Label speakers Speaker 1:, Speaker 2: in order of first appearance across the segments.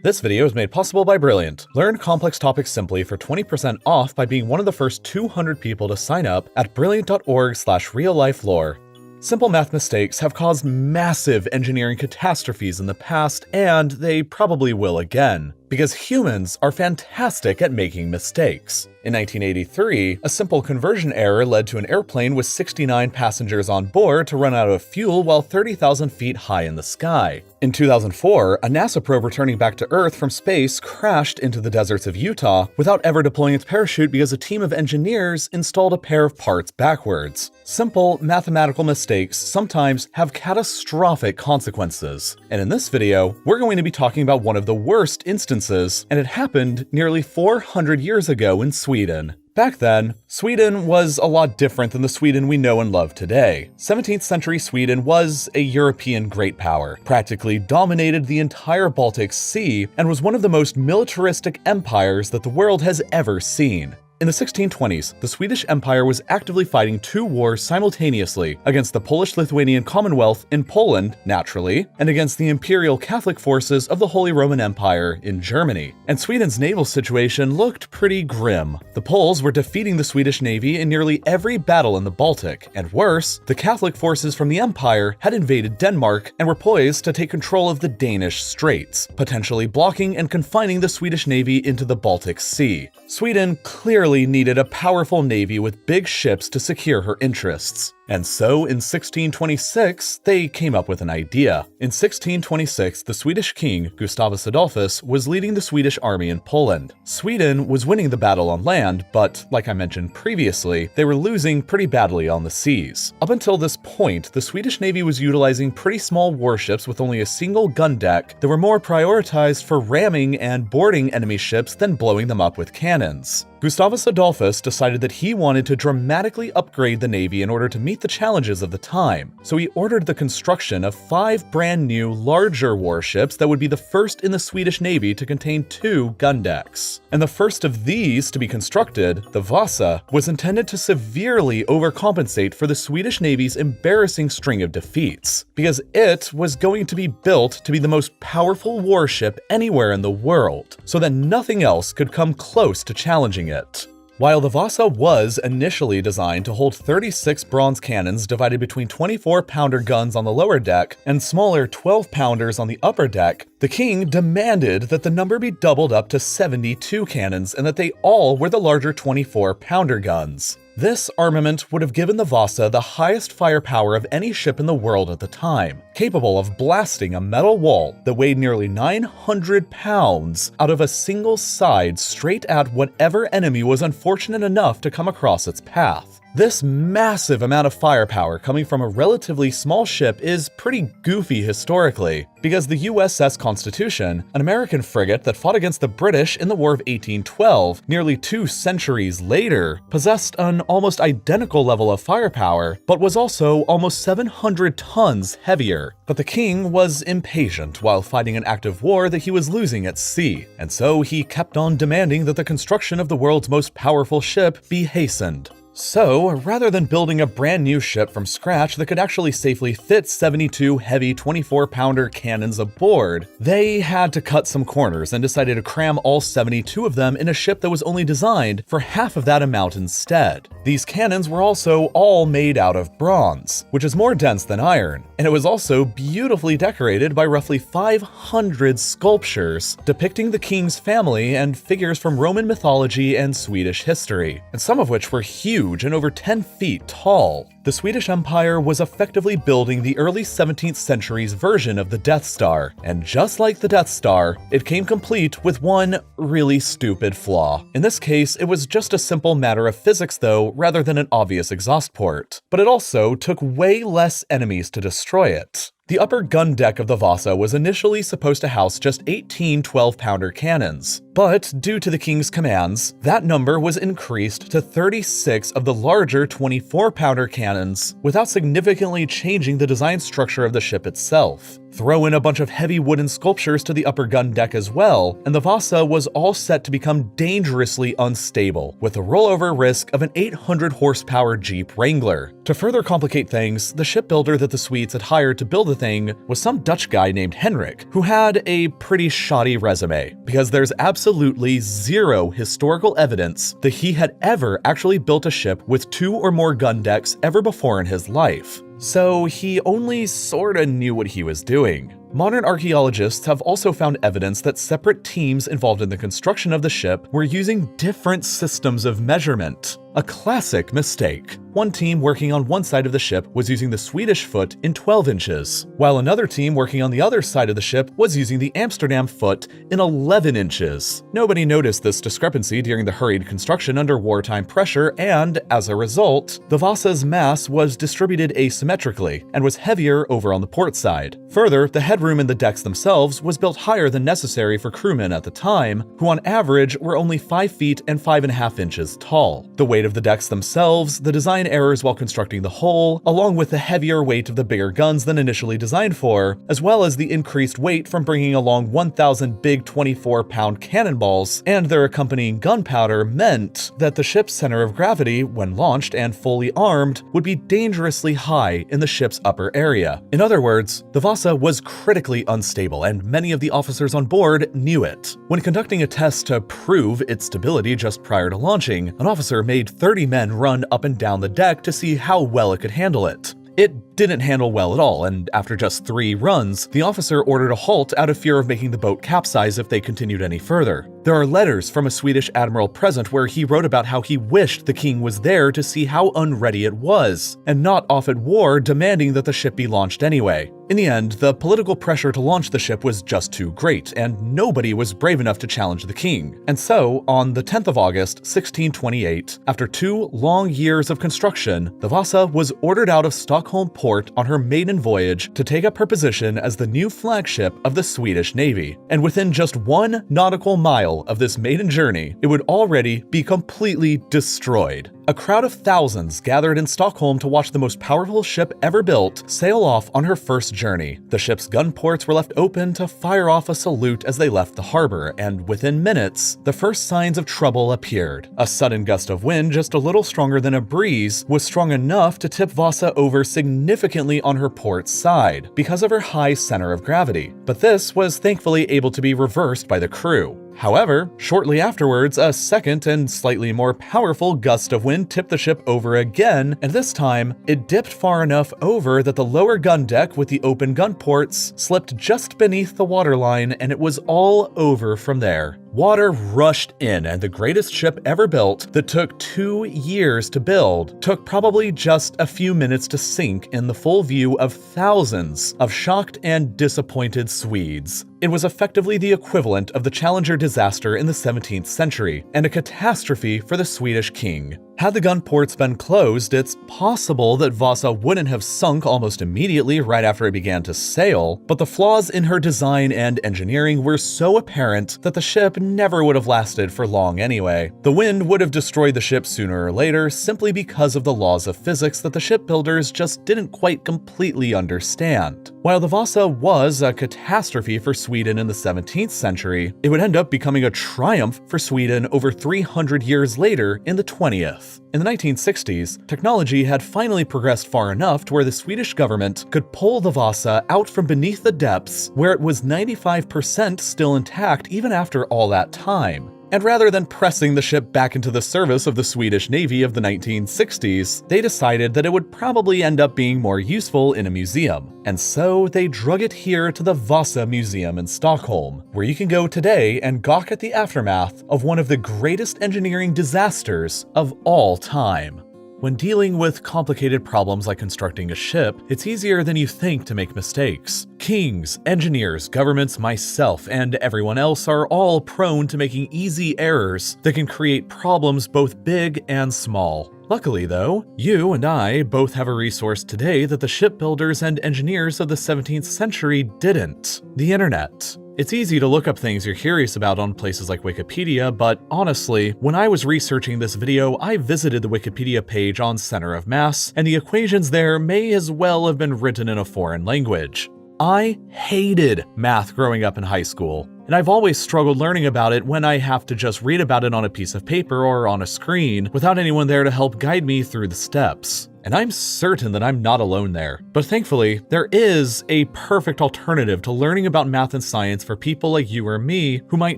Speaker 1: This video is made possible by Brilliant. Learn complex topics simply for 20% off by being one of the first 200 people to sign up at brilliant.org/RealLifeLore. Simple math mistakes have caused massive engineering catastrophes in the past, and they probably will again, because humans are fantastic at making mistakes. In 1983, a simple conversion error led to an airplane with 69 passengers on board to run out of fuel while 30,000 feet high in the sky. In 2004, a NASA probe returning back to Earth from space crashed into the deserts of Utah without ever deploying its parachute because a team of engineers installed a pair of parts backwards. Simple mathematical mistakes sometimes have catastrophic consequences. And in this video, we're going to be talking about one of the worst instances, and it happened nearly 400 years ago in Sweden. Back then, Sweden was a lot different than the Sweden we know and love today. 17th century Sweden was a European great power, practically dominated the entire Baltic Sea, and was one of the most militaristic empires that the world has ever seen. In the 1620s, the Swedish Empire was actively fighting two wars simultaneously against the Polish-Lithuanian Commonwealth in Poland, naturally, and against the Imperial Catholic forces of the Holy Roman Empire in Germany. And Sweden's naval situation looked pretty grim. The Poles were defeating the Swedish Navy in nearly every battle in the Baltic, and worse, the Catholic forces from the Empire had invaded Denmark and were poised to take control of the Danish Straits, potentially blocking and confining the Swedish Navy into the Baltic Sea. Sweden clearly needed a powerful navy with big ships to secure her interests. And so, in 1626, they came up with an idea. In 1626, the Swedish king, Gustavus Adolphus, was leading the Swedish army in Poland. Sweden was winning the battle on land, but, like I mentioned previously, they were losing pretty badly on the seas. Up until this point, the Swedish Navy was utilizing pretty small warships with only a single gun deck that were more prioritized for ramming and boarding enemy ships than blowing them up with cannons. Gustavus Adolphus decided that he wanted to dramatically upgrade the Navy in order to meet the challenges of the time, so he ordered the construction of 5 brand new, larger warships that would be the first in the Swedish Navy to contain 2 gun decks. And the first of these to be constructed, the Vasa, was intended to severely overcompensate for the Swedish Navy's embarrassing string of defeats, because it was going to be built to be the most powerful warship anywhere in the world, so that nothing else could come close to challenging it. While the Vasa was initially designed to hold 36 bronze cannons divided between 24-pounder guns on the lower deck and smaller 12-pounders on the upper deck, the king demanded that the number be doubled up to 72 cannons and that they all were the larger 24-pounder guns. This armament would have given the Vasa the highest firepower of any ship in the world at the time, capable of blasting a metal wall that weighed nearly 900 pounds out of a single side straight at whatever enemy was unfortunate enough to come across its path. This massive amount of firepower coming from a relatively small ship is pretty goofy historically, because the USS Constitution, an American frigate that fought against the British in the War of 1812, nearly 2 centuries later, possessed an almost identical level of firepower, but was also almost 700 tons heavier. But the king was impatient while fighting an active war that he was losing at sea, and so he kept on demanding that the construction of the world's most powerful ship be hastened. So, rather than building a brand new ship from scratch that could actually safely fit 72 heavy 24-pounder cannons aboard, they had to cut some corners and decided to cram all 72 of them in a ship that was only designed for half of that amount instead. These cannons were also all made out of bronze, which is more dense than iron, and it was also beautifully decorated by roughly 500 sculptures depicting the king's family and figures from Roman mythology and Swedish history, and some of which were huge and over 10 feet tall. The Swedish Empire was effectively building the early 17th century's version of the Death Star, and just like the Death Star, it came complete with one really stupid flaw. In this case, it was just a simple matter of physics though, rather than an obvious exhaust port. But it also took way less enemies to destroy it. The upper gun deck of the Vasa was initially supposed to house just 18 12-pounder cannons, But due to the king's commands, that number was increased to 36 of the larger 24-pounder cannons without significantly changing the design structure of the ship itself. Throw in a bunch of heavy wooden sculptures to the upper gun deck as well, and the Vasa was all set to become dangerously unstable, with a rollover risk of an 800 horsepower Jeep Wrangler. To further complicate things, the shipbuilder that the Swedes had hired to build the thing was some Dutch guy named Henrik, who had a pretty shoddy resume, because there's absolutely zero historical evidence that he had ever actually built a ship with 2 or more gun decks ever before in his life. So he only sorta knew what he was doing. Modern archaeologists have also found evidence that separate teams involved in the construction of the ship were using different systems of measurement. A classic mistake. One team working on one side of the ship was using the Swedish foot in 12 inches, while another team working on the other side of the ship was using the Amsterdam foot in 11 inches. Nobody noticed this discrepancy during the hurried construction under wartime pressure, and as a result, the Vasa's mass was distributed asymmetrically and was heavier over on the port side. Further, the headroom in the decks themselves was built higher than necessary for crewmen at the time, who on average were only 5 feet and 5.5 inches tall. The weight of the decks themselves, the design errors while constructing the hull, along with the heavier weight of the bigger guns than initially designed for, as well as the increased weight from bringing along 1,000 big 24-pound cannonballs and their accompanying gunpowder meant that the ship's center of gravity, when launched and fully armed, would be dangerously high in the ship's upper area. In other words, the Vasa was critically unstable, and many of the officers on board knew it. When conducting a test to prove its stability just prior to launching, an officer made 30 men run up and down the deck to see how well it could handle it. It didn't handle well at all, and after just 3 runs, the officer ordered a halt out of fear of making the boat capsize if they continued any further. There are letters from a Swedish admiral present where he wrote about how he wished the king was there to see how unready it was, and not off at war demanding that the ship be launched anyway. In the end, the political pressure to launch the ship was just too great, and nobody was brave enough to challenge the king. And so, on the 10th of August, 1628, after 2 long years of construction, the Vasa was ordered out of Stockholm port on her maiden voyage to take up her position as the new flagship of the Swedish Navy. And within just 1 nautical mile of this maiden journey, it would already be completely destroyed. A crowd of thousands gathered in Stockholm to watch the most powerful ship ever built sail off on her first journey. The ship's gun ports were left open to fire off a salute as they left the harbor, and within minutes, the first signs of trouble appeared. A sudden gust of wind, just a little stronger than a breeze, was strong enough to tip Vasa over significantly on her port side because of her high center of gravity. But this was thankfully able to be reversed by the crew. However, shortly afterwards, a second and slightly more powerful gust of wind tipped the ship over again, and this time, it dipped far enough over that the lower gun deck with the open gun ports slipped just beneath the waterline, and it was all over from there. Water rushed in, and the greatest ship ever built that took 2 years to build took probably just a few minutes to sink in the full view of thousands of shocked and disappointed Swedes. It was effectively the equivalent of the Challenger disaster in the 17th century, and a catastrophe for the Swedish king. Had the gun ports been closed, it's possible that Vasa wouldn't have sunk almost immediately right after it began to sail, but the flaws in her design and engineering were so apparent that the ship never would have lasted for long anyway. The wind would have destroyed the ship sooner or later simply because of the laws of physics that the shipbuilders just didn't quite completely understand. While the Vasa was a catastrophe for Sweden in the 17th century, it would end up becoming a triumph for Sweden over 300 years later in the 20th. In the 1960s, technology had finally progressed far enough to where the Swedish government could pull the Vasa out from beneath the depths, where it was 95% still intact even after all that time. And rather than pressing the ship back into the service of the Swedish Navy of the 1960s, they decided that it would probably end up being more useful in a museum. And so they drug it here to the Vasa Museum in Stockholm, where you can go today and gawk at the aftermath of one of the greatest engineering disasters of all time. When dealing with complicated problems like constructing a ship, it's easier than you think to make mistakes. Kings, engineers, governments, myself, and everyone else are all prone to making easy errors that can create problems both big and small. Luckily though, you and I both have a resource today that the shipbuilders and engineers of the 17th century didn't: the internet. It's easy to look up things you're curious about on places like Wikipedia, but honestly, when I was researching this video, I visited the Wikipedia page on center of mass, and the equations there may as well have been written in a foreign language. I hated math growing up in high school, and I've always struggled learning about it when I have to just read about it on a piece of paper or on a screen without anyone there to help guide me through the steps. And I'm certain that I'm not alone there. But thankfully, there is a perfect alternative to learning about math and science for people like you or me who might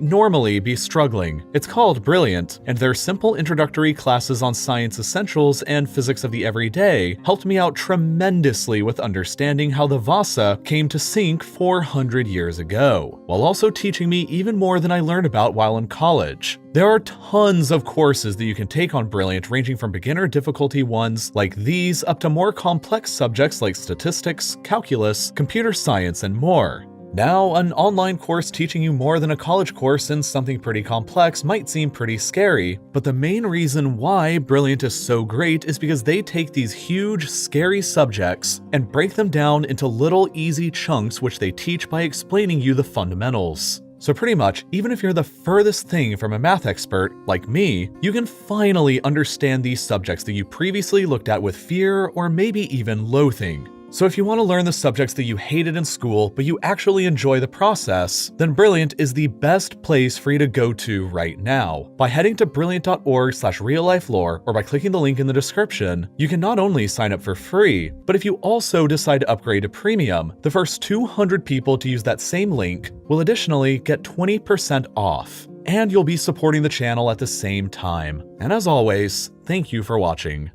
Speaker 1: normally be struggling. It's called Brilliant, and their simple introductory classes on science essentials and physics of the everyday helped me out tremendously with understanding how the Vasa came to sink 400 years ago, while also teaching me even more than I learned about while in college. There are tons of courses that you can take on Brilliant, ranging from beginner difficulty ones like these up to more complex subjects like statistics, calculus, computer science, and more. Now, an online course teaching you more than a college course in something pretty complex might seem pretty scary, but the main reason why Brilliant is so great is because they take these huge, scary subjects and break them down into little easy chunks which they teach by explaining you the fundamentals. So pretty much, even if you're the furthest thing from a math expert, like me, you can finally understand these subjects that you previously looked at with fear or maybe even loathing. So if you want to learn the subjects that you hated in school, but you actually enjoy the process, then Brilliant is the best place for you to go to right now. By heading to brilliant.org/reallifelore or by clicking the link in the description, you can not only sign up for free, but if you also decide to upgrade to premium, the first 200 people to use that same link will additionally get 20% off. And you'll be supporting the channel at the same time. And as always, thank you for watching.